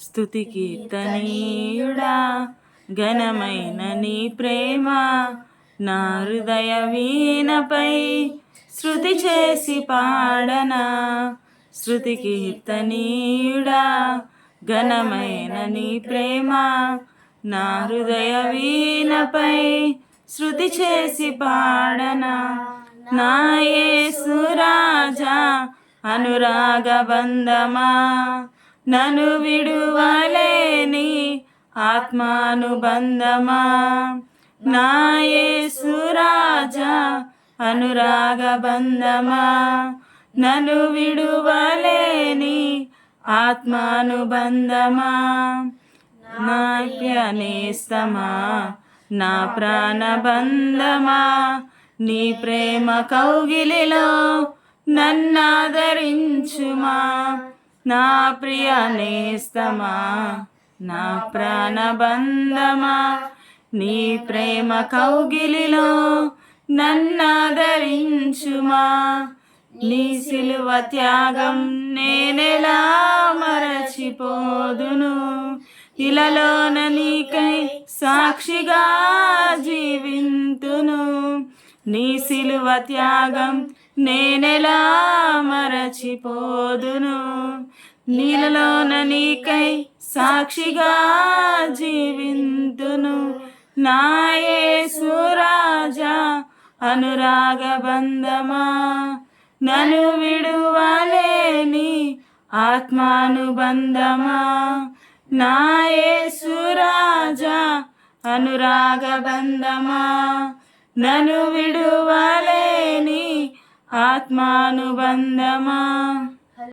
స్తుతి కీర్తనీయుడా, ఘనమైన నీ ప్రేమ నా హృదయ వీణపై శృతి చేసి పాడనా. స్తుతి కీర్తనీయుడా, ఘనమైన నీ ప్రేమ నా హృదయ వీణపై శృతి చేసి పాడనా. నా యేసు రాజా అనురాగ బంధమా, నన్ను విడువలేని ఆత్మానుబంధమా. నా యేసు రాజా అనురాగ బంధమా, నన్ను విడువలేని ఆత్మానుబంధమా. నా నేస్తమా, నా ప్రాణబంధమా, నీ ప్రేమ కౌగిలిలో నన్నాదరించుమా. నా ప్రియ నేస్తమా, నా ప్రాణబంధమా, నీ ప్రేమ కౌగిలిలో నన్నాదరించుమా. నీ సిలువ త్యాగం నేనెలా మరచిపోదును, ఇలలోన నీకై సాక్షిగా జీవింతును. నీ సిలువ త్యాగం నేనెలా మరచిపోదును, నీలలోన నీకై సాక్షిగా జీవింతును. నా యేసు రాజా అనురాగ బంధమా, నన్ను విడువలేని ఆత్మానుబంధమా. నా యేసు రాజా అనురాగ బంధమా, నన్ను విడువలేని ఆత్మానుబంధమా.